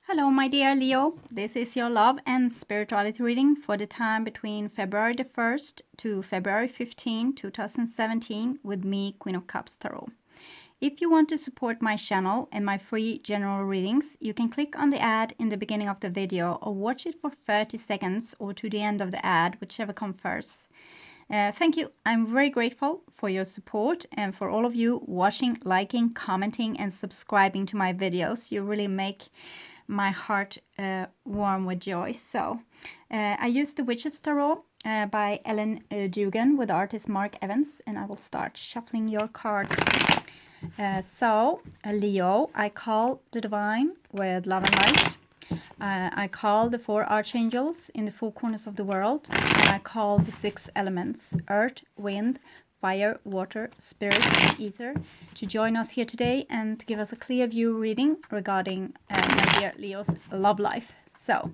Hello, my dear Leo. This is your love and spirituality reading for the time between February the 1st to February 15, 2017 with me, Queen of Cups Tarot. If you want to support my channel and my free general readings, you can click on the ad in the beginning of the video or watch it for 30 seconds or to the end of the ad, whichever comes first. Thank you. I'm very grateful for your support and for all of you watching, liking, commenting, and subscribing to my videos. You really make my heart warm with joy. So I used the Witch's Tarot by Ellen Dugan with artist Mark Evans, and I will start shuffling your cards. Leo, I call the divine with love and light. I call the 4 archangels in the 4 corners of the world, and I call the 6 elements, earth, wind, fire, water, spirit, and ether, to join us here today and give us a clear view reading regarding my dear Leo's love life. So,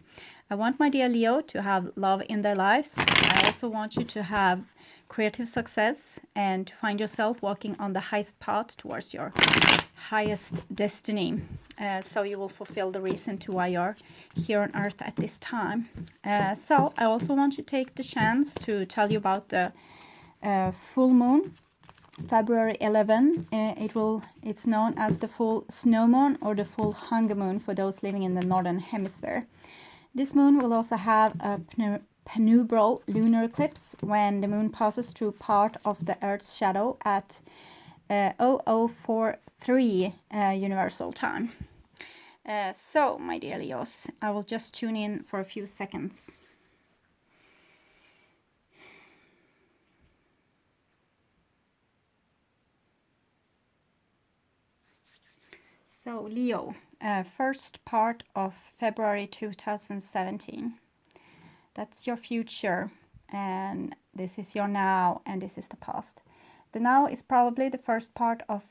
I want my dear Leo to have love in their lives. I also want you to have creative success and to find yourself walking on the highest path towards your highest destiny. So you will fulfill the reason to why you're here on earth at this time. So I also want to take the chance to tell you about the full moon, February 11. It's known as the full snow moon or the full hunger moon for those living in the northern hemisphere. This moon will also have a penumbral lunar eclipse when the moon passes through part of the Earth's shadow at 0043 universal time. So, my dear Leos, I will just tune in for a few seconds. So, Leo, first part of February 2017. That's your future, and this is your now, and this is the past. The now is probably the first part of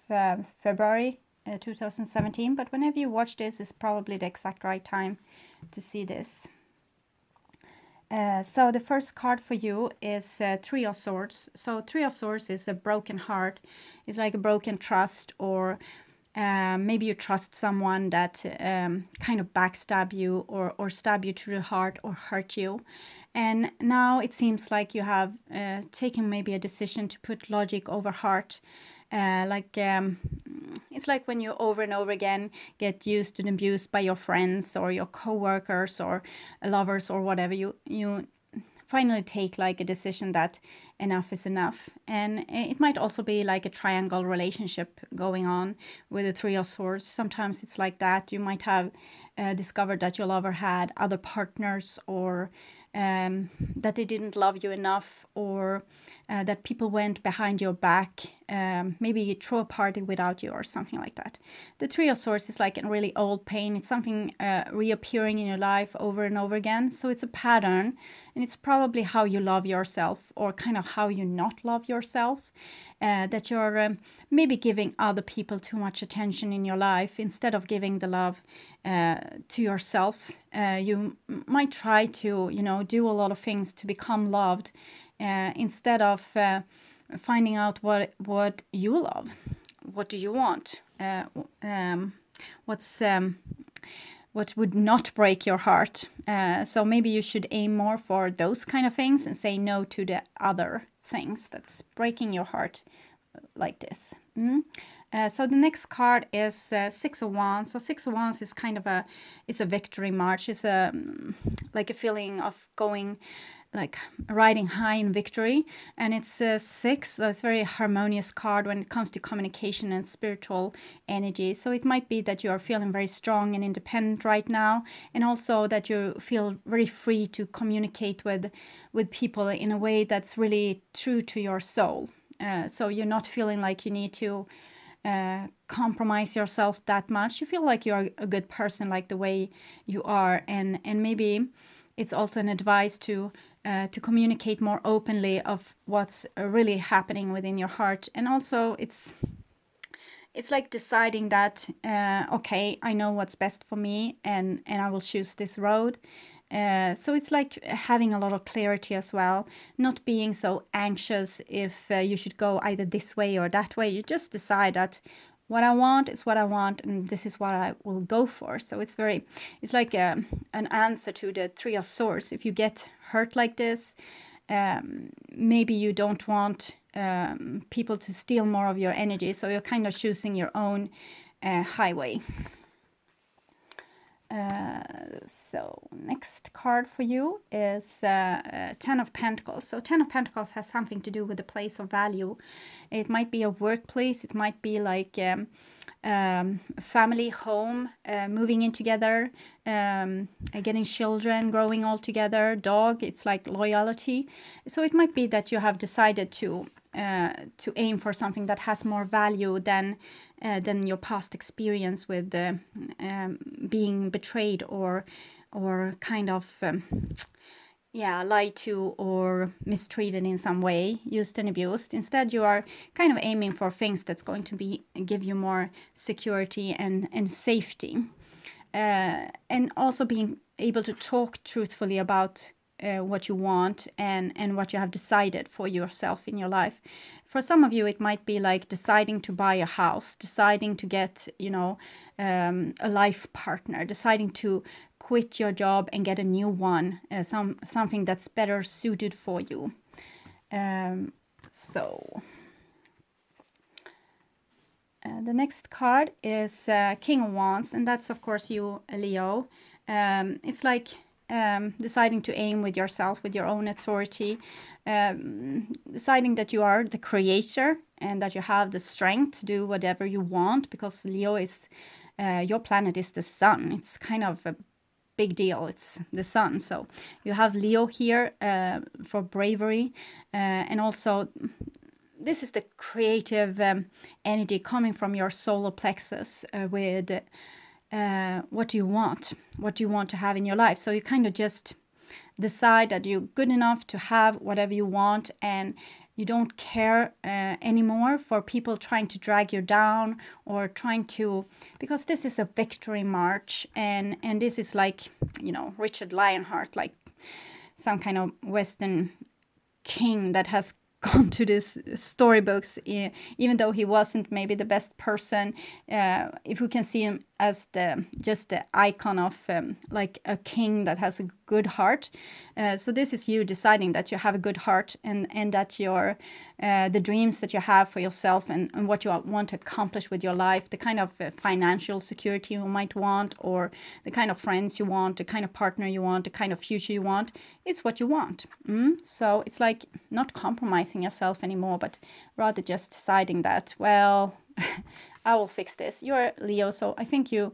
February 2017, but whenever you watch this, is probably the exact right time to see this. So the first card for you is Three of Swords. So Three of Swords is a broken heart. It's like a broken trust, or maybe you trust someone that kind of backstab you or stab you through the heart or hurt you. And now it seems like you have taken maybe a decision to put logic over heart. It's like when you over and over again get used and abused by your friends or your co-workers or lovers or whatever. You finally take like a decision that enough is enough. And it might also be like a triangle relationship going on with the Three of Swords. Sometimes it's like that. You might have discovered that your lover had other partners, or that they didn't love you enough, or that people went behind your back, maybe throw a party without you or something like that. The Three of Swords is like a really old pain. It's something reappearing in your life over and over again. So it's a pattern, and it's probably how you love yourself, or kind of how you not love yourself. That you're maybe giving other people too much attention in your life instead of giving the love to yourself. You might try to, do a lot of things to become loved instead of finding out what you love. What do you want? What would not break your heart? So maybe you should aim more for those kind of things and say no to the other things that's breaking your heart like this. So the next card is Six of Wands. So Six of Wands is kind of it's a victory march. It's like a feeling of going, like riding high in victory. And it's 6, so it's a very harmonious card when it comes to communication and spiritual energy. So it might be that you are feeling very strong and independent right now, and also that you feel very free to communicate with people in a way that's really true to your soul. So you're not feeling like you need to compromise yourself that much. You feel like you're a good person like the way you are, and maybe it's also an advice to communicate more openly of what's really happening within your heart. And also it's like deciding that okay, I know what's best for me, and I will choose this road. So it's like having a lot of clarity as well, not being so anxious if you should go either this way or that way. You just decide that what I want is what I want, and this is what I will go for. So it's like an answer to the Three of Swords. If you get hurt like this, maybe you don't want people to steal more of your energy, so you're kind of choosing your own highway. So next card for you is Ten of Pentacles. So Ten of Pentacles has something to do with the place of value. It might be a workplace. It might be like family, home, moving in together, getting children, growing all together, dog. It's like loyalty. So it might be that you have decided to aim for something that has more value than your past experience with being betrayed or kind of lied to or mistreated in some way, used and abused. Instead, you are kind of aiming for things that's going to give you more security and safety, and also being able to talk truthfully about what you want and what you have decided for yourself in your life. For some of you, it might be like deciding to buy a house, deciding to get, a life partner, deciding to quit your job and get a new one, something that's better suited for you. The next card is King of Wands, and that's of course you, Leo. It's like deciding to aim with yourself, with your own authority, deciding that you are the creator and that you have the strength to do whatever you want, because Leo is, your planet is the sun. It's kind of a big deal. It's the sun. So you have Leo here for bravery, and also this is the creative energy coming from your solar plexus with what do you want? What do you want to have in your life? So you kind of just decide that you're good enough to have whatever you want, and you don't care anymore for people trying to drag you down or trying to, because this is a victory march, and this is like, Richard Lionheart, like some kind of Western king that has gone to these storybooks, even though he wasn't maybe the best person. If we can see him as just the icon of like a king that has a good heart. So this is you deciding that you have a good heart, and that your the dreams that you have for yourself and what you want to accomplish with your life, the kind of financial security you might want, or the kind of friends you want, the kind of partner you want, the kind of future you want, it's what you want. So it's like not compromising yourself anymore, but rather just deciding that, well, I will fix this. You're Leo, so I think you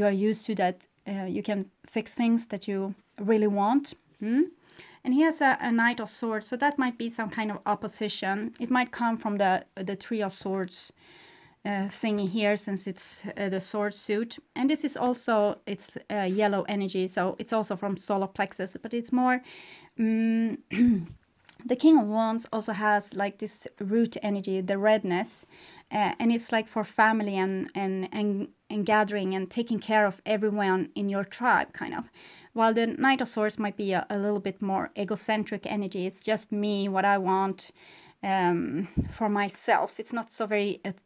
are used to that. You can fix things that you really want. And he has a Knight of Swords, so that might be some kind of opposition. It might come from the Three of Swords thingy here, since it's the sword suit. And this is also, it's yellow energy, so it's also from solar plexus, but it's more... The King of Wands also has like this root energy, the redness, and it's like for family and gathering and taking care of everyone in your tribe, kind of. While the Knight of Swords might be a little bit more egocentric energy. It's just me, what I want for myself. It's not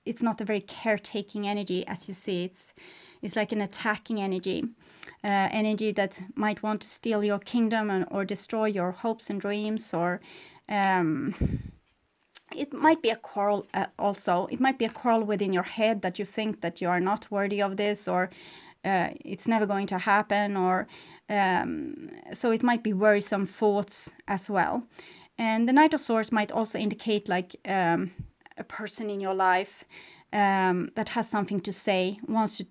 it's not a very caretaking energy, as you see. It's like an attacking energy. Energy that might want to steal your kingdom or destroy your hopes and dreams, or it might be a quarrel also. It might be a quarrel within your head that you think that you are not worthy of this, or it's never going to happen, or so it might be worrisome thoughts as well. And the Knight of Swords might also indicate like a person in your life that has something to say, wants to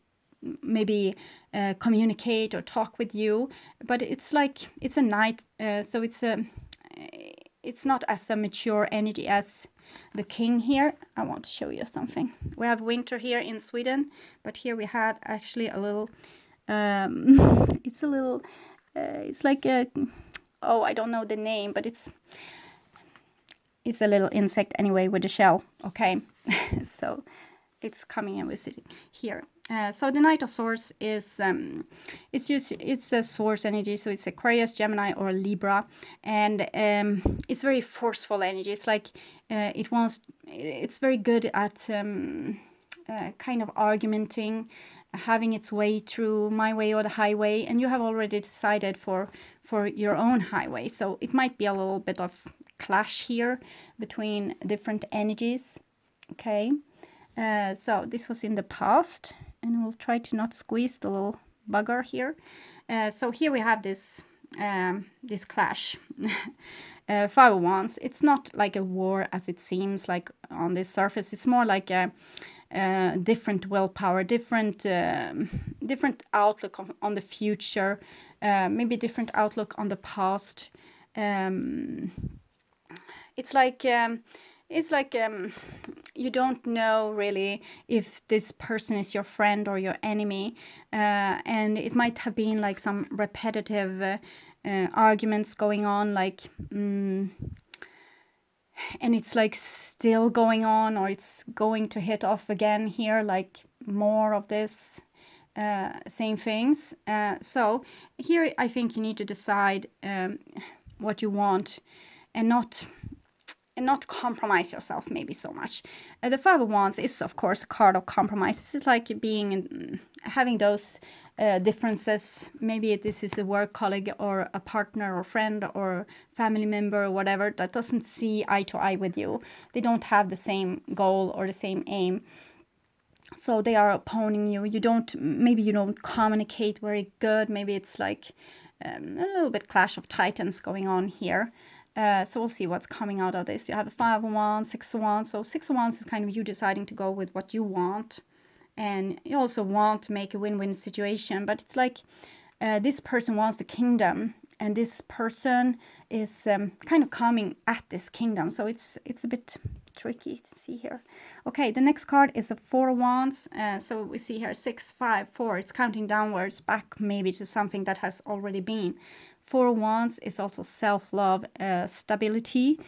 maybe communicate or talk with you, but it's like it's a knight, so it's not as a mature energy as the king here. I want to show you something. We have winter here in Sweden, but here we had actually a little it's a little it's like a, oh, I don't know the name, but it's a little insect anyway with a shell. Okay. So it's coming and visiting here. So the Knight of Swords is it's a Swords energy, so it's Aquarius, Gemini, or Libra, and it's very forceful energy. It's like it's very good at kind of argumenting, having its way through my way or the highway, and you have already decided for your own highway. So it might be a little bit of clash here between different energies. Okay, so this was in the past, and we'll try to not squeeze the little bugger here. So here we have this this clash. Five of Wands, it's not like a war as it seems like on this surface. It's more like a different willpower, different outlook on the future, maybe different outlook on the past. It's like you don't know really if this person is your friend or your enemy, and it might have been like some repetitive arguments going on, like and it's like still going on, or it's going to hit off again here, like more of this same things. So here I think you need to decide what you want, and not compromise yourself maybe so much. The Five of Wands is of course a card of compromise. This is like being having those differences. Maybe this is a work colleague or a partner or friend or family member or whatever that doesn't see eye to eye with you. They don't have the same goal or the same aim. So they are opposing you. Maybe you don't communicate very good. Maybe it's like a little bit clash of titans going on here. So we'll see what's coming out of this. You have a Five of Wands, Six of Wands. So Six of Wands is kind of you deciding to go with what you want. And you also want to make a win-win situation. But it's like this person wants the kingdom. And this person is kind of coming at this kingdom. So it's a bit tricky to see here. Okay, the next card is a Four of Wands. So we see here 6, 5, 4. It's counting downwards back maybe to something that has already been. Four of Wands is also self-love, stability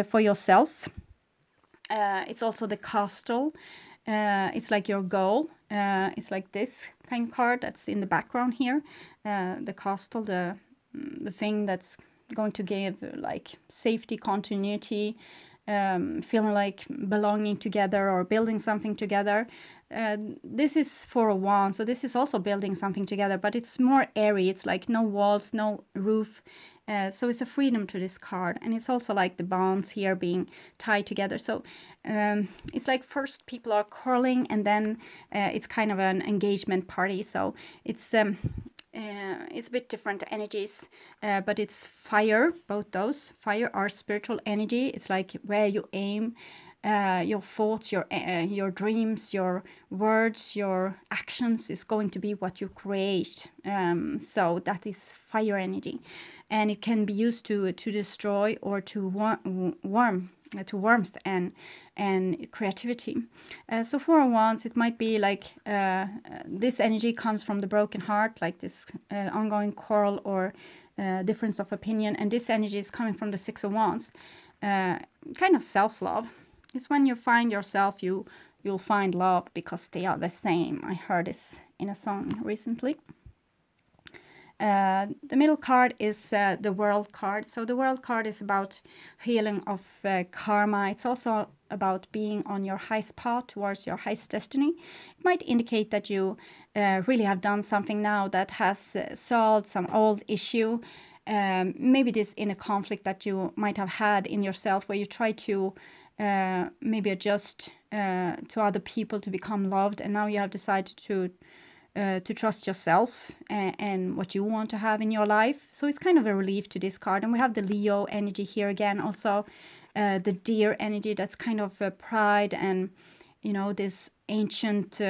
for yourself. It's also the castle. It's like your goal. It's like this kind of card that's in the background here. The castle, the thing that's going to give like safety, continuity, feeling like belonging together or building something together. This is Four of Wands, so this is also building something together, but it's more airy. It's like no walls, no roof. So it's a freedom to this card, and it's also like the bonds here being tied together. So it's like first people are quarreling, and then it's kind of an engagement party. So it's a bit different energies, but it's fire. Both those fire are spiritual energy. It's like where you aim. Your thoughts, your dreams, your words, your actions is going to be what you create. So that is fire energy, and it can be used to destroy or to warmth and creativity. So Four of Wands, it might be like this energy comes from the broken heart, like this ongoing quarrel or difference of opinion, and this energy is coming from the Six of Wands, kind of self-love. It's when you find yourself, you'll find love because they are the same. I heard this in a song recently. The middle card is the World card. So the World card is about healing of karma. It's also about being on your highest path towards your highest destiny. It might indicate that you really have done something now that has solved some old issue. Maybe this in a conflict that you might have had in yourself, where you try to maybe adjust to other people to become loved, and now you have decided to trust yourself and what you want to have in your life. So it's kind of a relief to this card. And we have the Leo energy here again, also the deer energy. That's kind of pride and, you know, this ancient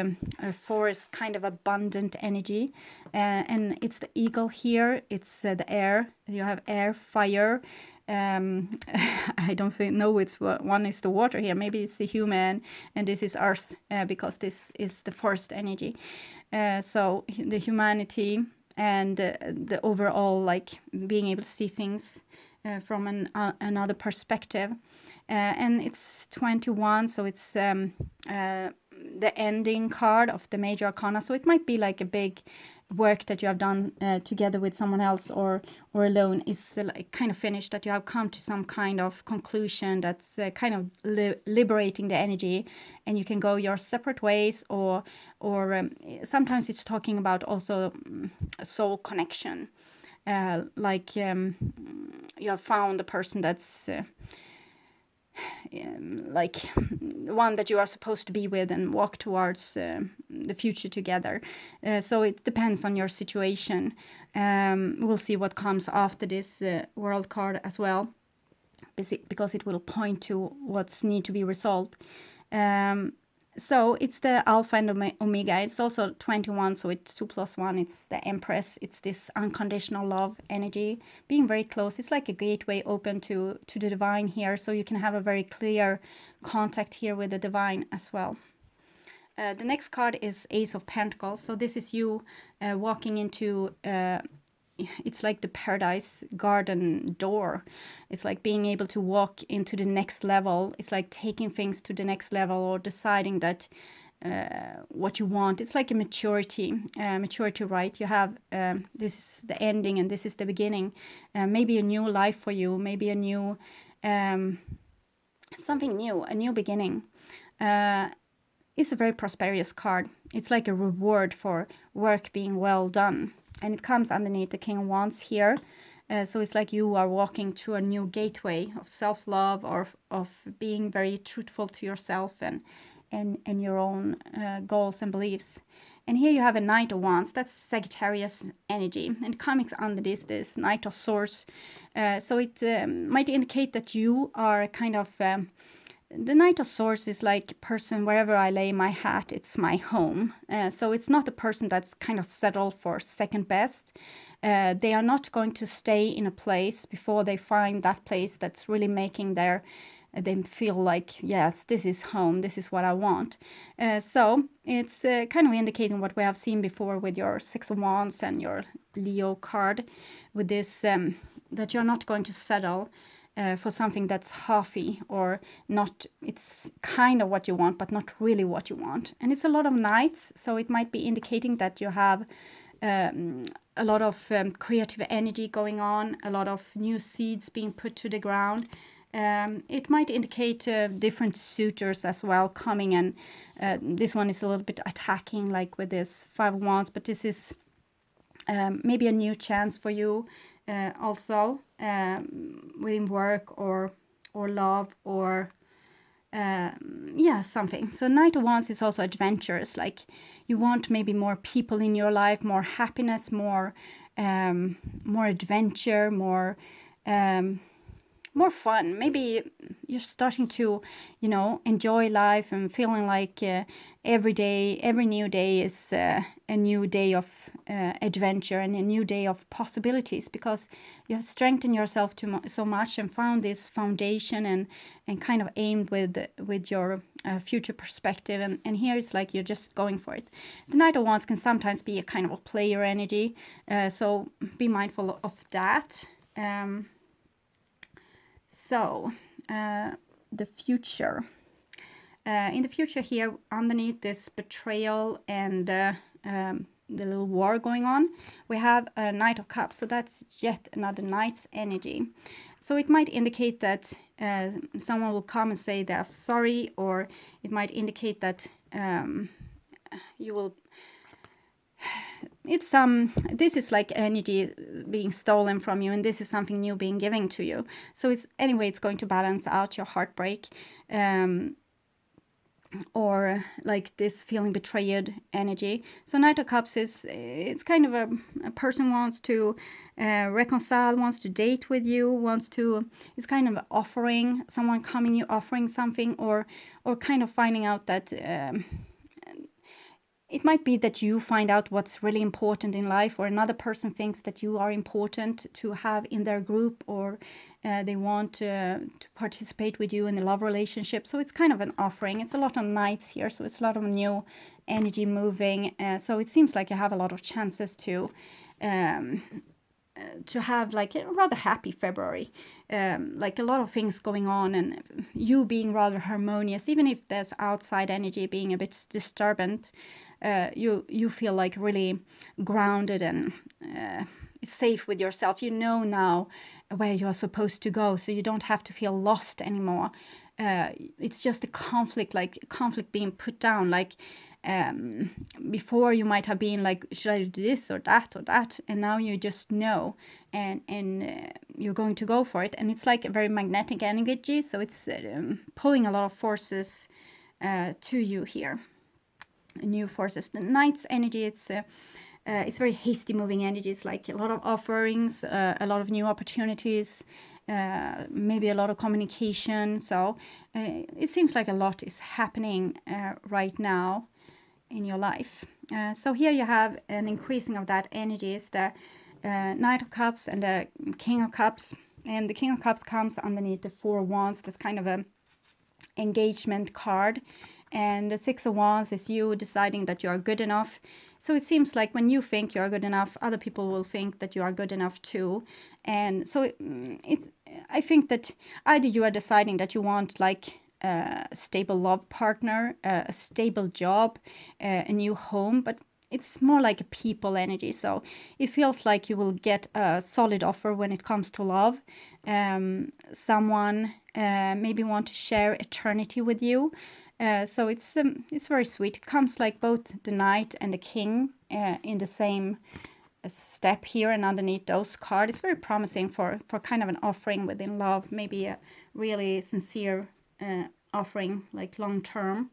forest kind of abundant energy. And it's the eagle here. It's the air. You have air, fire. I don't know it's one is the water here. Maybe it's the human, and this is earth, because this is the forest energy. So the humanity and the overall, like being able to see things from another perspective. And it's 21, so it's the ending card of the major arcana. So it might be like a big work that you have done together with someone else or alone is like kind of finished, that you have come to some kind of conclusion that's kind of liberating the energy, and you can go your separate ways, or sometimes it's talking about also a soul connection, like you have found the person that's like the one that you are supposed to be with and walk towards the future together. So it depends on your situation. We'll see what comes after this world card as well, because it will point to what's need to be resolved. So it's the Alpha and Omega. It's also 21, so it's 2 plus 1. It's the Empress. It's this unconditional love energy, being very close. It's like a gateway open to the divine here, so you can have a very clear contact here with the divine as well. The next card is Ace of Pentacles. So this is you walking into it's like the paradise garden door. It's like being able to walk into the next level. It's like taking things to the next level, or deciding that what you want. It's like a maturity, right? You have this is the ending and this is the beginning. Maybe a new life for you, maybe a new something new, a new beginning. It's a very prosperous card. It's like a reward for work being well done. And it comes underneath the King of Wands here. So it's like you are walking through a new gateway of self-love, or of being very truthful to yourself and your own goals and beliefs. And here you have a Knight of Wands. That's Sagittarius energy. And coming under this Knight of Swords. So it might indicate that you are kind of... the Knight of Swords is like person, wherever I lay my hat, it's my home. So it's not a person that's kind of settled for second best. They are not going to stay in a place before they find that place that's really making them feel like, yes, this is home, this is what I want. So it's kind of indicating what we have seen before with your Six of Wands and your Leo card, with this, that you're not going to settle for something that's halfy, or not. It's kind of what you want, but not really what you want. And it's a lot of nights, so it might be indicating that you have a lot of creative energy going on, a lot of new seeds being put to the ground. It might indicate different suitors as well coming, and this one is a little bit attacking, like with this Five of Wands, but this is maybe a new chance for you also within work or love, or yeah, something. So Knight of Wands is also adventurous, like you want maybe more people in your life, more happiness, more adventure, more fun. Maybe you're starting to, enjoy life and feeling like every new day is a new day of adventure and a new day of possibilities, because you have strengthened yourself so much and found this foundation and kind of aimed with your future perspective. And here it's like you're just going for it. The Knight of Wands can sometimes be a kind of a player energy, so be mindful of that. So, the future. In the future here, underneath this betrayal and the little war going on, we have a Knight of Cups. So that's yet another Knight's energy. So it might indicate that someone will come and say they're sorry, or it might indicate that you will... It's this is like energy being stolen from you, and this is something new being given to you. So it's going to balance out your heartbreak, or like this feeling betrayed energy. So Knight of Cups it's kind of a person wants to reconcile, wants to date with you, it's kind of offering, someone coming you offering something, or kind of finding out that it might be that you find out what's really important in life, or another person thinks that you are important to have in their group, or they want to participate with you in the love relationship. So it's kind of an offering. It's a lot of Knights here, so it's a lot of new energy moving. So it seems like you have a lot of chances to have like a rather happy February, like a lot of things going on, and you being rather harmonious, even if there's outside energy being a bit disturbant. you feel like really grounded and it's safe with yourself. You know now where you are supposed to go, so you don't have to feel lost anymore. It's just a conflict being put down. Like before, you might have been like, should I do this or that, and now you just know, and you're going to go for it. And it's like a very magnetic energy, so it's pulling a lot of forces to you here. New forces. The Knight's energy, it's very hasty moving energy. It's like a lot of offerings, a lot of new opportunities, maybe a lot of communication. So it seems like a lot is happening right now in your life. So here you have an increasing of that energy. It's the Knight of Cups and the King of Cups. And the King of Cups comes underneath the Four of Wands. That's kind of a engagement card. And the Six of Wands is you deciding that you are good enough. So it seems like when you think you are good enough, other people will think that you are good enough too. And so I think that either you are deciding that you want like a stable love partner, a stable job, a new home, but it's more like a people energy. So it feels like you will get a solid offer when it comes to love. Someone maybe want to share eternity with you. So it's very sweet. It comes like both the Knight and the King in the same step here, and underneath those cards. It's very promising for kind of an offering within love, maybe a really sincere offering, like long term,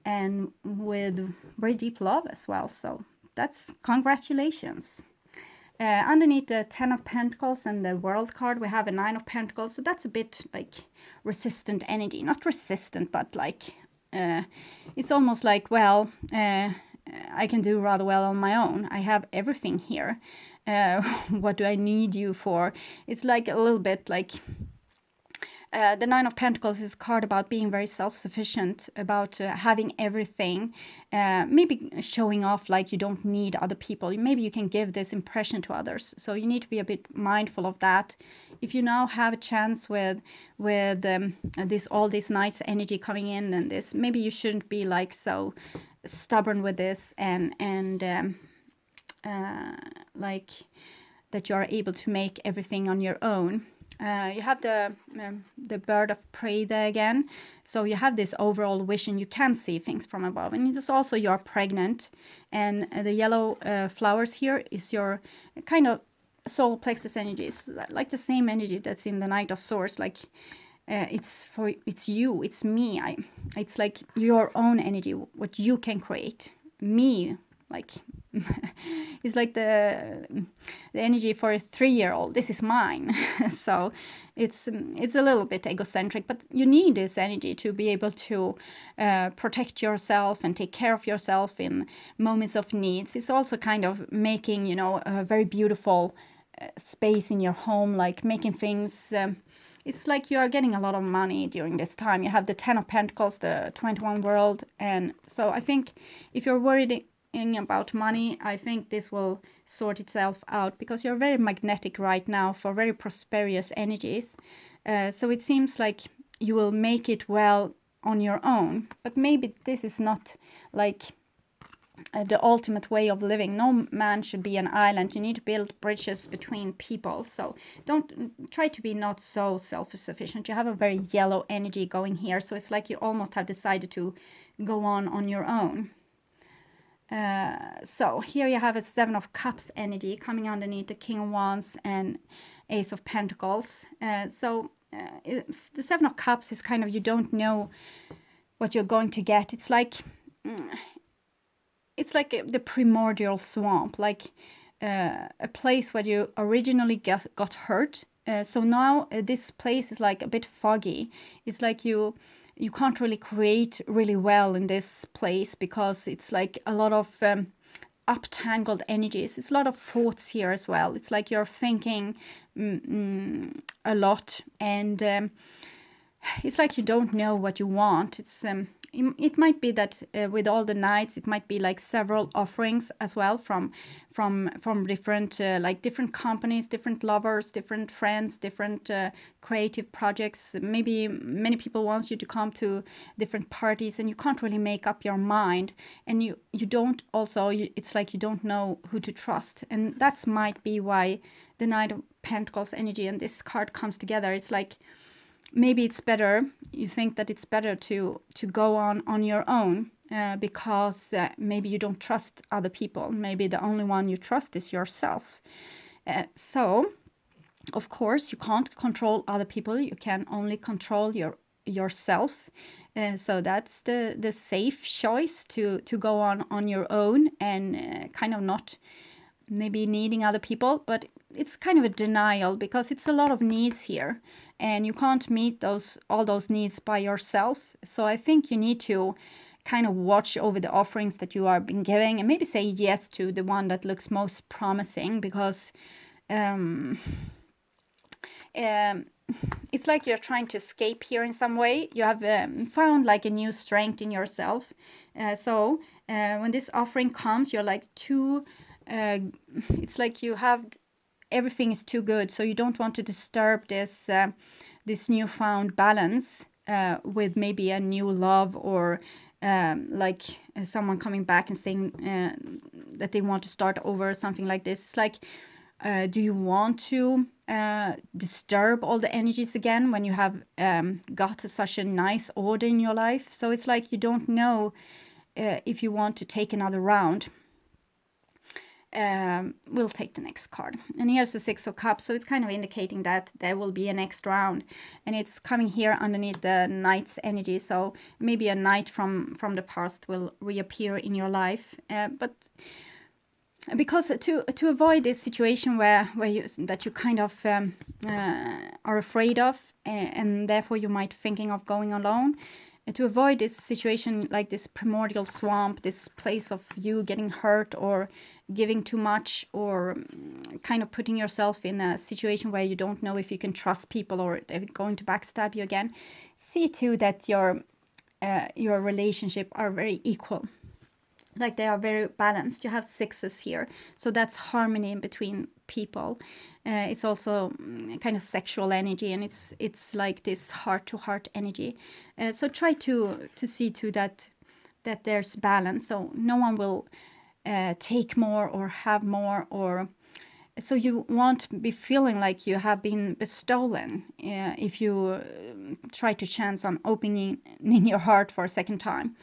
and with very deep love as well. So that's congratulations. Underneath the Ten of Pentacles and the World card, we have a Nine of Pentacles. So that's a bit like resistant energy. Not resistant, but like it's almost like, well, I can do rather well on my own. I have everything here. What do I need you for? It's like a little bit like the Nine of Pentacles is a card about being very self-sufficient, about having everything, maybe showing off like you don't need other people. Maybe you can give this impression to others. So you need to be a bit mindful of that. If you now have a chance with all this Knight's energy coming in and this, maybe you shouldn't be like so stubborn with this and like that you are able to make everything on your own. You have the bird of prey there again. So you have this overall vision. You can see things from above. And it's also you're pregnant. And the yellow flowers here is your kind of solar plexus energy. It's like the same energy that's in the Knight of Swords. Like it's you, it's me. It's like your own energy, what you can create. Me, like it's like the energy for a 3-year-old. This is mine. So it's a little bit egocentric, but you need this energy to be able to protect yourself and take care of yourself in moments of needs. It's also kind of making, a very beautiful space in your home, like making things. It's like you are getting a lot of money during this time. You have the 10 of Pentacles, the 21 world, and so I think if you're worried about money, I think this will sort itself out because you're very magnetic right now for very prosperous energies. So it seems like you will make it well on your own, but maybe this is not like the ultimate way of living. No man should be an island. You need to build bridges between people. So don't try to be not so self-sufficient. You have a very yellow energy going here. So it's like you almost have decided to go on your own. So here you have a Seven of Cups energy coming underneath the King of Wands and Ace of Pentacles. So the Seven of Cups is kind of, you don't know what you're going to get. It's like the primordial swamp, like a place where you originally got hurt. So now this place is like a bit foggy. It's like you can't really create really well in this place because it's like a lot of up-tangled energies. It's a lot of thoughts here as well. It's like you're thinking a lot, and it's like you don't know what you want. it might be that with all the nights, it might be like several offerings as well from different like different companies, different lovers, different friends, different creative projects. Maybe many people want you to come to different parties, and you can't really make up your mind, and you don't also it's like you don't know who to trust, and that's might be why the Knight of Pentacles energy and this card comes together. It's like maybe it's better, you think that it's better to go on your own because maybe you don't trust other people. Maybe the only one you trust is yourself. So of course you can't control other people, you can only control yourself. So that's the safe choice, to go on your own and kind of not maybe needing other people, but it's kind of a denial because it's a lot of needs here, and you can't meet all those needs by yourself. So I think you need to kind of watch over the offerings that you are been giving, and maybe say yes to the one that looks most promising, because it's like you're trying to escape here in some way. You have found like a new strength in yourself. So when this offering comes, you're like too it's like you have everything is too good, so you don't want to disturb this this newfound balance with maybe a new love, or like someone coming back and saying that they want to start over, something like this. It's like do you want to disturb all the energies again when you have got such a nice order in your life? So it's like you don't know if you want to take another round. We'll take the next card, and here's the Six of Cups, so it's kind of indicating that there will be a next round, and it's coming here underneath the Knight's energy. So maybe a knight from the past will reappear in your life, but because to avoid this situation where you kind of are afraid of, and therefore you might thinking of going alone. To avoid this situation, like this primordial swamp, this place of you getting hurt or giving too much, or kind of putting yourself in a situation where you don't know if you can trust people or they're going to backstab you again, see to that your relationship are very equal. Like they are very balanced. You have sixes here, so that's harmony in between people. It's also kind of sexual energy, and it's like this heart-to-heart energy. So try to see to that there's balance, so no one will take more or have more, or so you won't be feeling like you have been bestolen if you try to chance on opening your heart for a second time.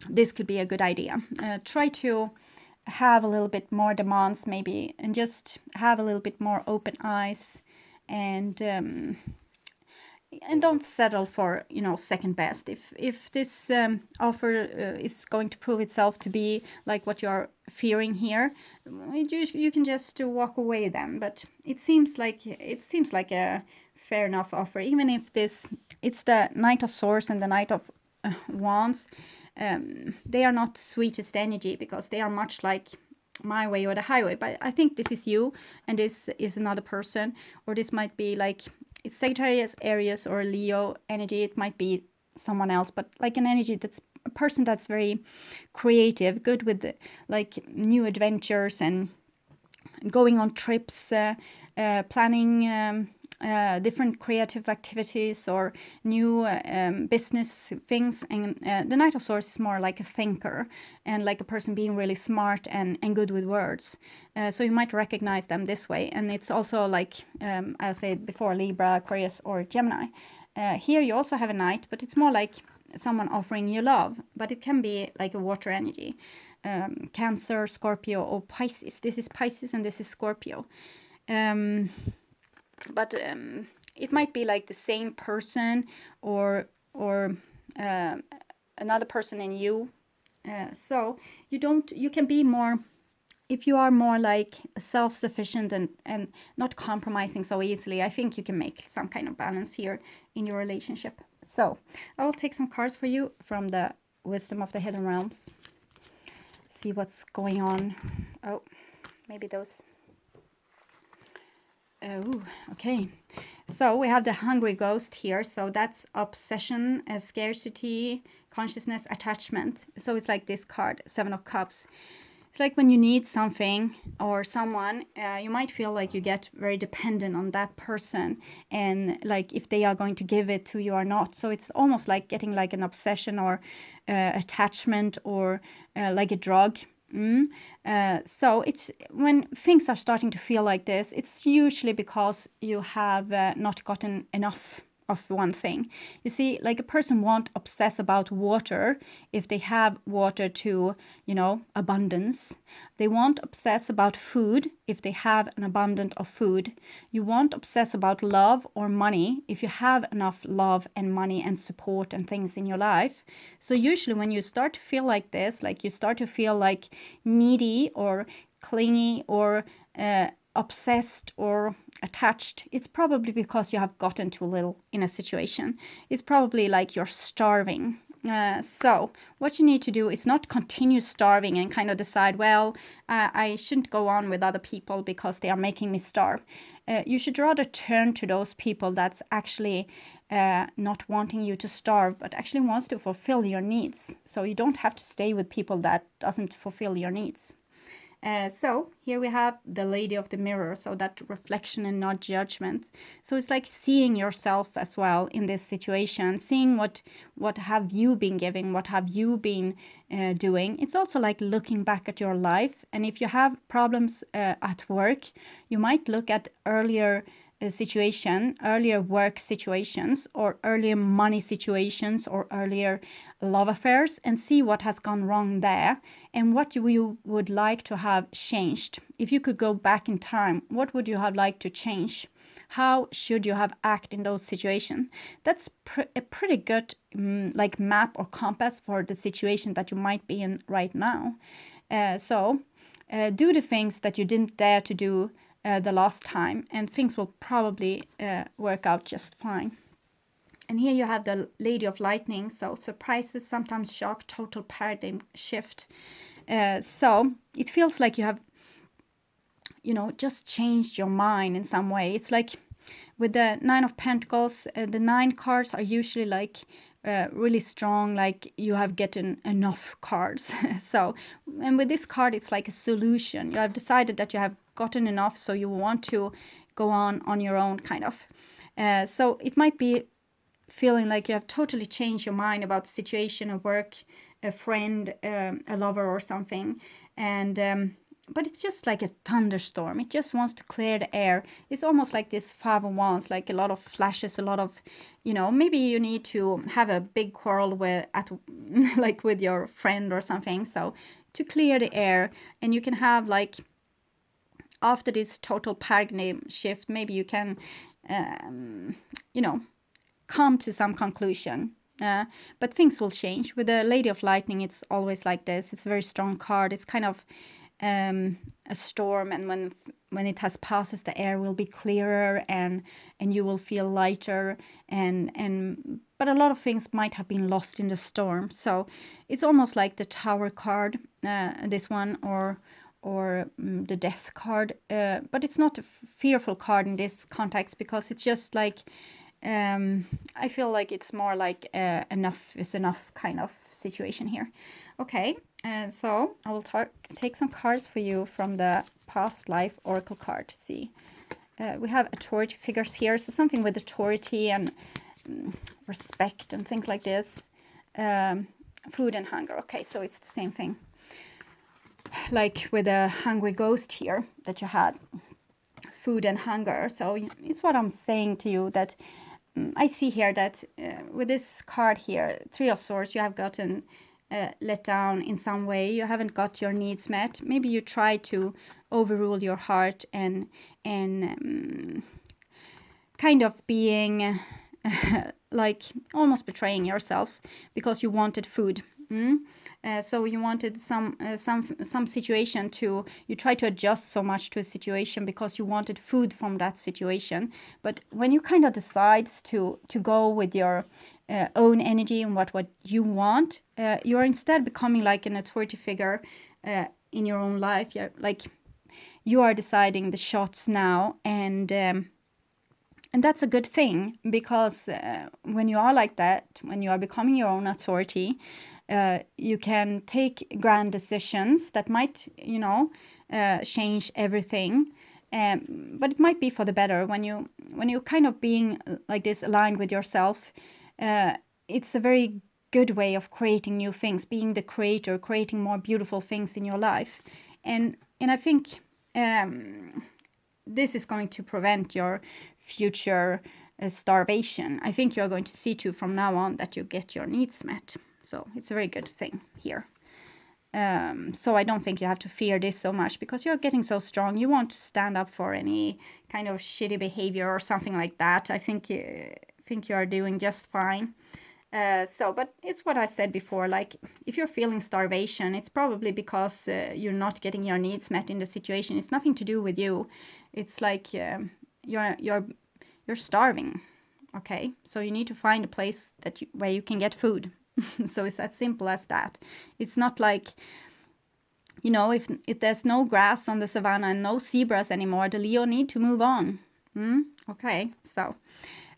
This could be a good idea. Try to have a little bit more demands maybe, and just have a little bit more open eyes, and don't settle for second best. If this offer is going to prove itself to be like what you're fearing here, you can just walk away then. But it seems like a fair enough offer, even if it's the Knight of Swords and the Knight of Wands. They are not the sweetest energy, because they are much like my way or the highway. But I think this is you, and this is another person, or this might be like it's Sagittarius, Aries, or Leo energy. It might be someone else, but like an energy that's a person that's very creative, good with like new adventures and going on trips, planning different creative activities or new business things. And the Knight of Swords is more like a thinker, and like a person being really smart and good with words. So you might recognize them this way. And it's also like, as I said before, Libra, Aquarius, or Gemini. Here you also have a Knight, but it's more like someone offering you love, but it can be like a water energy. Cancer, Scorpio, or Pisces. This is Pisces and this is Scorpio. But it might be like the same person, or another person in you. So you can be more, if you are more like self-sufficient and not compromising so easily. I think you can make some kind of balance here in your relationship. So I will take some cards for you from the Wisdom of the Hidden Realms. See what's going on. Oh, maybe those. Oh, okay. So we have the hungry ghost here. So that's obsession, scarcity, consciousness, attachment. So it's like this card, Seven of Cups. It's like when you need something or someone, you might feel like you get very dependent on that person, and like if they are going to give it to you or not. So it's almost like getting like an obsession or attachment, or like a drug. So it's when things are starting to feel like this, it's usually because you have not gotten enough of one thing. You see, like a person won't obsess about water if they have water to, abundance. They won't obsess about food if they have an abundance of food. You won't obsess about love or money if you have enough love and money and support and things in your life. So usually when you start to feel like this, like you start to feel like needy or clingy or obsessed or attached, it's probably because you have gotten too little in a situation. It's probably like you're starving. So what you need to do is not continue starving and kind of decide, well, I shouldn't go on with other people because they are making me starve. You should rather turn to those people that's actually not wanting you to starve, but actually wants to fulfill your needs. So you don't have to stay with people that doesn't fulfill your needs. So here we have the Lady of the Mirror, so that reflection and not judgment. So it's like seeing yourself as well in this situation, seeing what have you been giving, what have you been doing. It's also like looking back at your life, and if you have problems at work, you might look at earlier earlier work situations, or earlier money situations, or earlier love affairs, and see what has gone wrong there and what you would like to have changed. If you could go back in time, what would you have liked to change? How should you have acted in those situations? That's a pretty good like map or compass for the situation that you might be in right now. So do the things that you didn't dare to do the last time, and things will probably work out just fine. And here you have the Lady of Lightning, so surprises, sometimes shock, total paradigm shift. So it feels like you have, just changed your mind in some way. It's like with the Nine of Pentacles, the 9 cards are usually like really strong, like you have gotten enough cards. So, and with this card, it's like a solution. You have decided that you have gotten enough, so you want to go on your own, kind of. So it might be feeling like you have totally changed your mind about the situation at work, a friend, a lover or something. And but it's just like a thunderstorm. It just wants to clear the air. It's almost like this Five of Wands, like a lot of flashes, a lot of, maybe you need to have a big quarrel like with your friend or something. So to clear the air, and you can have like, after this total paradigm shift, maybe you can, come to some conclusion. But things will change. With the Lady of Lightning, it's always like this. It's a very strong card. It's kind of a storm, and when it has passes, the air will be clearer, and you will feel lighter, but a lot of things might have been lost in the storm. So it's almost like the Tower card, this one, or the Death card, but it's not a fearful card in this context, because it's just like, I feel like it's more like enough is enough kind of situation here. Okay, so I will take some cards for you from the Past Life Oracle card. See, we have authority figures here, so something with authority and respect and things like this. Food and hunger. Okay, so it's the same thing. Like with a hungry ghost here that you had. Food and hunger. So it's what I'm saying to you, that I see here that with this card here, Three of Swords, you have gotten let down in some way. You haven't got your needs met. Maybe you try to overrule your heart and kind of being like almost betraying yourself because you wanted food. So you wanted some situation to, you try to adjust so much to a situation because you wanted food from that situation. But when you kind of decide to go with your own energy and what you want, you are instead becoming like an authority figure in your own life. You're like, you are deciding the shots now, and And that's a good thing, because when you are like that, when you are becoming your own authority, you can take grand decisions that might, change everything. But it might be for the better when you kind of being like this, aligned with yourself. It's a very good way of creating new things, being the creator, creating more beautiful things in your life. And I think this is going to prevent your future starvation. I think you're going to see too from now on that you get your needs met. So it's a very good thing here. So I don't think you have to fear this so much, because you're getting so strong. You won't stand up for any kind of shitty behavior or something like that. I think you are doing just fine. But it's what I said before, like if you're feeling starvation, it's probably because you're not getting your needs met in the situation. It's nothing to do with you. It's like you're starving. Okay, so you need to find a place where you can get food. So it's as simple as that. It's not like, if there's no grass on the savannah and no zebras anymore, the Leo need to move on. Okay, so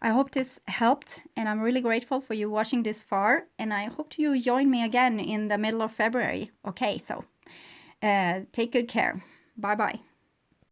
I hope this helped, and I'm really grateful for you watching this far, and I hope you join me again in the middle of February. Okay, so take good care. Bye-bye.